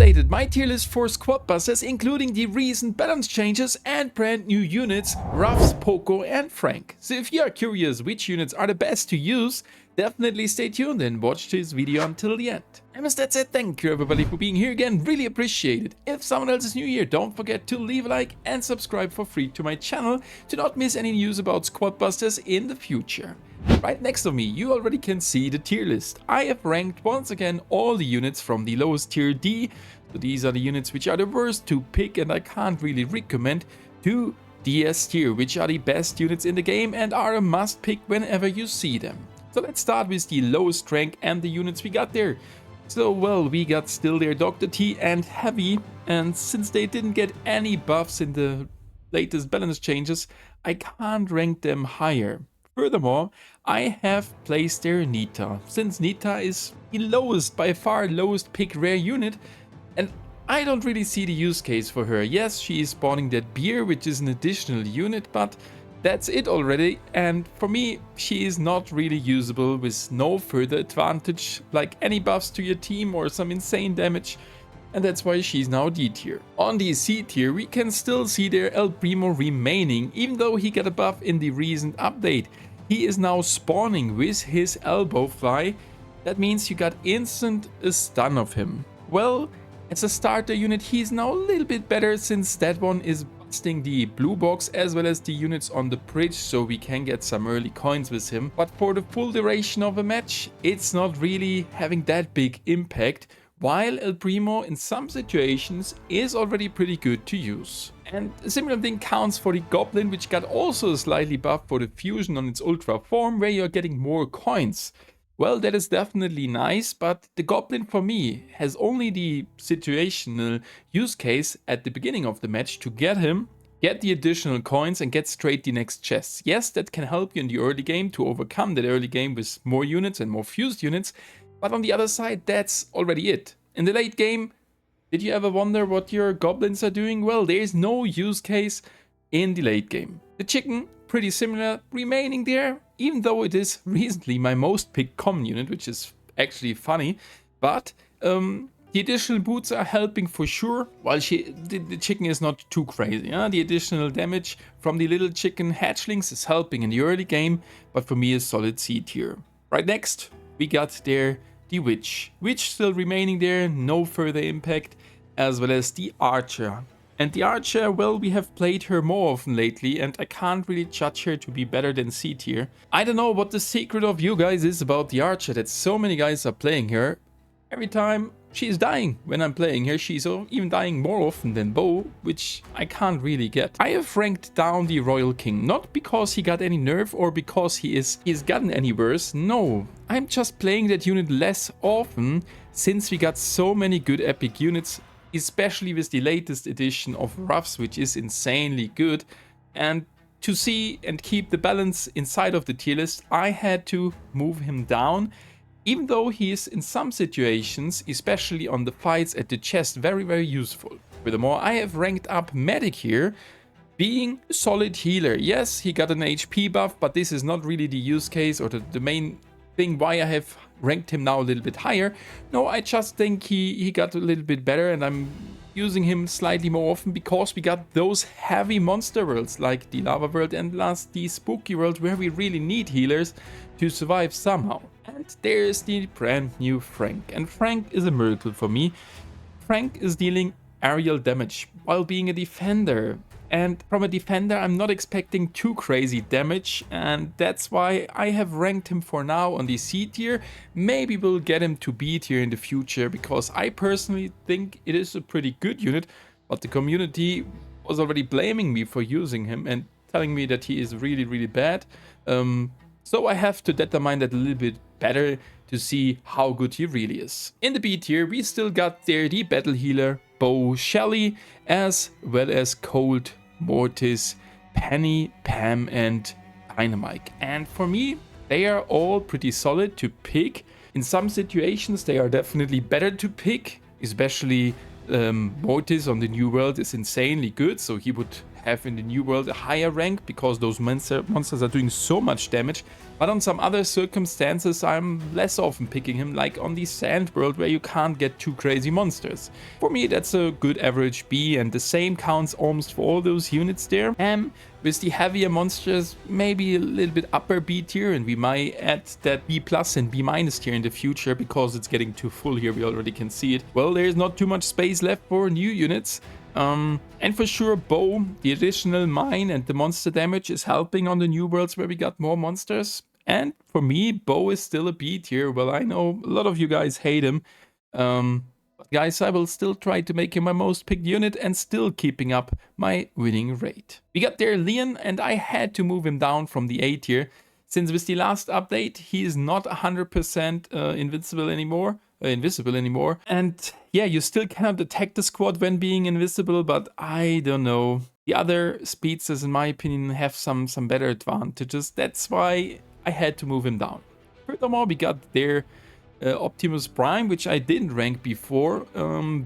updated my tier list for squad busters, including the recent balance changes and brand new units, Ruffs, Poco and Frank. So if you are curious which units are the best to use, definitely stay tuned and watch this video until the end. And with that said, thank you everybody for being here again, really appreciate it. If someone else is new here, don't forget to leave a like and subscribe for free to my channel to not miss any news about squad busters in the future. Right next to me, you already can see the tier list. I have ranked once again all the units from the lowest tier D. So these are the units which are the worst to pick and I can't really recommend, to DS tier, which are the best units in the game and are a must pick whenever you see them. So let's start with the lowest rank and the units we got there. So well, we got still there Dr. T and Heavy, and since they didn't get any buffs in the latest balance changes, I can't rank them higher. Furthermore, I have placed there Nita, since Nita is the lowest, by far lowest pick rare unit, and I don't really see the use case for her. Yes, she is spawning that beer, which is an additional unit, but that's it already, and for me, she is not really usable with no further advantage, like any buffs to your team or some insane damage, and that's why she's now D tier. On the C tier, we can still see there El Primo remaining, even though he got a buff in the recent update. He is now spawning with his elbow fly. That means you got instant a stun of him. Well, as a starter unit, he's now a little bit better since that one is busting the blue box as well as the units on the bridge, so we can get some early coins with him. But for the full duration of a match, it's not really having that big impact, while El Primo in some situations is already pretty good to use. And a similar thing counts for the Goblin, which got also a slightly buff for the fusion on its ultra form, where you're getting more coins. Well, that is definitely nice, but the Goblin for me has only the situational use case at the beginning of the match to get him, get the additional coins and get straight the next chest. Yes, that can help you in the early game to overcome that early game with more units and more fused units, but on the other side, that's already it. In the late game, did you ever wonder what your goblins are doing? Well, there is no use case in the late game. The chicken, pretty similar, remaining there, even though it is recently my most picked common unit, which is actually funny, but the additional boots are helping for sure, while the chicken is not too crazy. The additional damage from the little chicken hatchlings is helping in the early game, but for me is solid C tier. Right next, we got there the Witch still remaining there, no further impact, as well as the Archer. And the Archer, well, we have played her more often lately, and I can't really judge her to be better than C tier. I don't know what the secret of you guys is about the Archer, that so many guys are playing her. Every time she's dying when I'm playing her, she's even dying more often than Bo, which I can't really get. I have ranked down the Royal King, not because he got any nerf or because he's gotten any worse, no. I'm just playing that unit less often since we got so many good epic units, especially with the latest edition of Ruffs, which is insanely good. And to see and keep the balance inside of the tier list, I had to move him down. Even though he is in some situations, especially on the fights at the chest, very, very useful. Furthermore, I have ranked up Medic here, being a solid healer. Yes, he got an HP buff, but this is not really the use case or the main thing why I have ranked him now a little bit higher. No, I just think he got a little bit better, and I'm using him slightly more often because we got those heavy monster worlds like the Lava World and last the Spooky World, where we really need healers to survive somehow. And there's the brand new Frank, and Frank is a miracle for me. Frank is dealing aerial damage while being a defender, and from a defender I'm not expecting too crazy damage, and that's why I have ranked him for now on the C tier. Maybe we'll get him to B tier in the future, because I personally think it is a pretty good unit, but the community was already blaming me for using him and telling me that he is really, really bad. So I have to determine that a little bit better to see how good he really is. In the B tier, we still got there the battle healer, Bo, Shelly, as well as Cold, Mortis, Penny, Pam, and Dynamite. And for me, they are all pretty solid to pick. In some situations, they are definitely better to pick, especially Mortis on the new world is insanely good, so he would have in the new world a higher rank because those monsters are doing so much damage. But on some other circumstances, I'm less often picking him, like on the sand world where you can't get too crazy monsters. For me, that's a good average B, and the same counts almost for all those units there. With the heavier monsters, maybe a little bit upper B tier, and we might add that B plus and B minus tier in the future because it's getting too full here, we already can see it. Well, there's not too much space left for new units. And for sure, Bow, the additional mine and the monster damage is helping on the new worlds where we got more monsters. And for me, Bow is still a B tier. Well, I know a lot of you guys hate him. But guys, I will still try to make him my most picked unit and still keeping up my winning rate. We got there Leon, and I had to move him down from the A tier, since with the last update, he is not 100% invisible anymore. And yeah, you still cannot attack the squad when being invisible, but I don't know. The other speedsters, in my opinion, have some better advantages. That's why I had to move him down. Furthermore, we got there Optimus Prime, which I didn't rank before,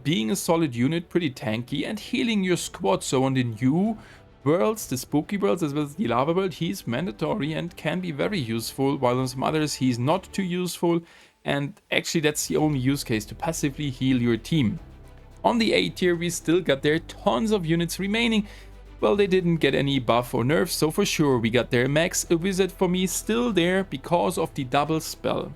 being a solid unit, pretty tanky, and healing your squad. So on the new worlds, the spooky worlds as well as the lava world, he's mandatory and can be very useful, while on some others he's not too useful, and actually that's the only use case, to passively heal your team. On the A tier, we still got there tons of units remaining. Well, they didn't get any buff or nerfs, so for sure we got there Max, a wizard for me, still there because of the double spell.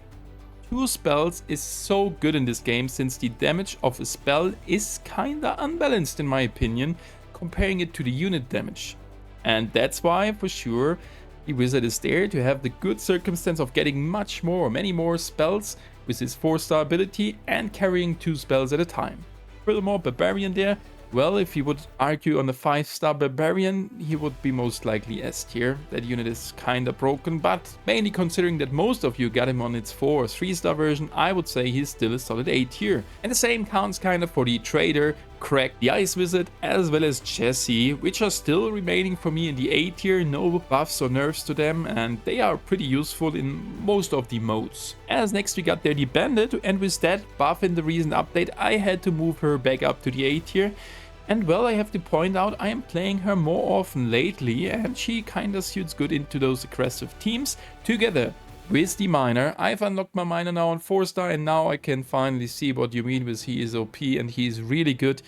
2 spells is so good in this game, since the damage of a spell is kinda unbalanced in my opinion, comparing it to the unit damage. And that's why for sure the wizard is there to have the good circumstance of getting many more spells with his 4-star ability and carrying 2 spells at a time. Furthermore, Barbarian there, well, if you would argue on the 5-star Barbarian, he would be most likely S tier. That unit is kinda broken, but mainly considering that most of you got him on its 4 or 3-star version, I would say he's still a solid A tier. And the same counts kinda for the Trader, Crack, the Ice Wizard, as well as Jesse, which are still remaining for me in the A tier, no buffs or nerfs to them, and they are pretty useful in most of the modes. As next we got there the Bandit, and with that buff in the recent update, I had to move her back up to the A tier. And well, I have to point out, I am playing her more often lately, and she kinda suits good into those aggressive teams. Together with the Miner, I've unlocked my Miner now on 4-star, and now I can finally see what you mean with he is OP and he's really good.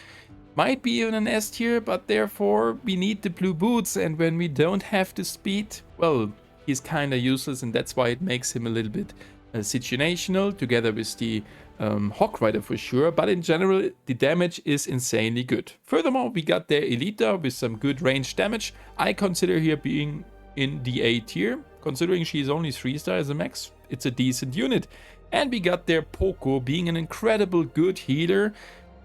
Might be even an S tier, but therefore we need the blue boots, and when we don't have the speed, well, he's kinda useless, and that's why it makes him a little bit situational, together with the Hawk Rider for sure, but in general the damage is insanely good. Furthermore, we got their Elita with some good range damage. I consider here being in the A tier, considering she's only 3-star as a max, it's a decent unit. And we got their Poco being an incredible good healer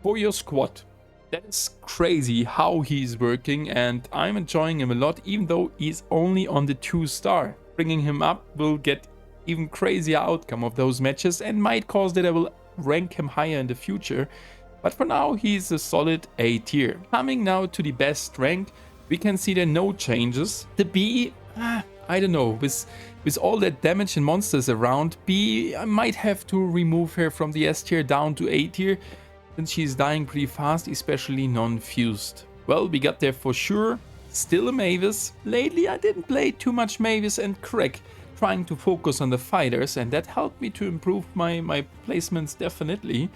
for your squad. That is crazy how he's working, and I'm enjoying him a lot, even though he's only on the 2-star. Bringing him up will get even crazier outcome of those matches and might cause that I will rank him higher in the future, but for now he's a solid A tier. Coming now to the best rank, we can see there no changes. The B, I don't know, with all that damage and monsters around, B, I might have to remove her from the S tier down to A tier, since she's dying pretty fast, especially non-fused. Well, we got there for sure still a Mavis. Lately I didn't play too much Mavis and Crack, trying to focus on the fighters, and that helped me to improve my placements definitely.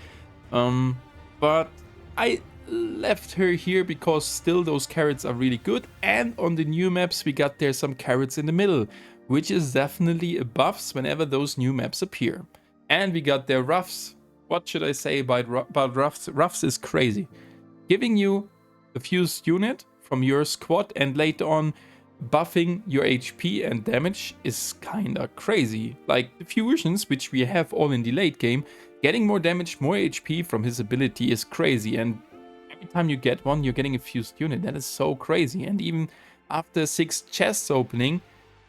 But I left her here because still those carrots are really good, and on the new maps we got there some carrots in the middle, which is definitely a buffs whenever those new maps appear. And we got their Ruffs. What should I say about Ruffs? Ruffs is crazy. Giving you a fused unit from your squad and later on buffing your HP and damage is kinda crazy. Like the fusions, which we have all in the late game, getting more damage, more HP from his ability is crazy, and every time you get one, you're getting a fused unit. That is so crazy. And even after 6 chests opening,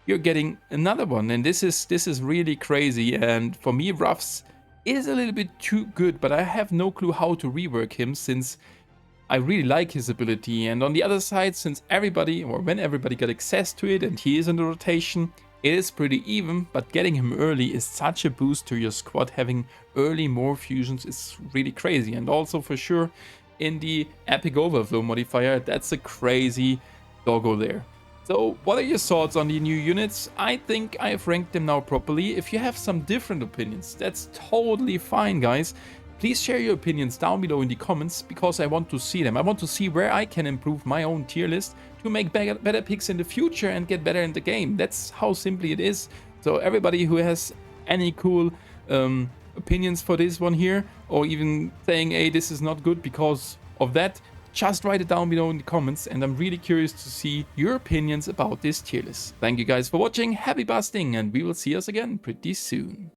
you're getting another one, and this is really crazy. And for me, Ruffs is a little bit too good, but I have no clue how to rework him, since I really like his ability. And on the other side, since everybody, or when everybody got access to it and he is in the rotation, it is pretty even, but getting him early is such a boost to your squad. Having early more fusions is really crazy. And also for sure in the Epic Overflow modifier, that's a crazy doggo there. So what are your thoughts on the new units? I think I have ranked them now properly. If you have some different opinions, that's totally fine, guys. Please share your opinions down below in the comments, because I want to see them. I want to see where I can improve my own tier list to make better picks in the future and get better in the game. That's how simply it is. So everybody who has any cool opinions for this one here, or even saying, hey, this is not good because of that, just write it down below in the comments, and I'm really curious to see your opinions about this tier list. Thank you guys for watching, happy busting, and we will see us again pretty soon.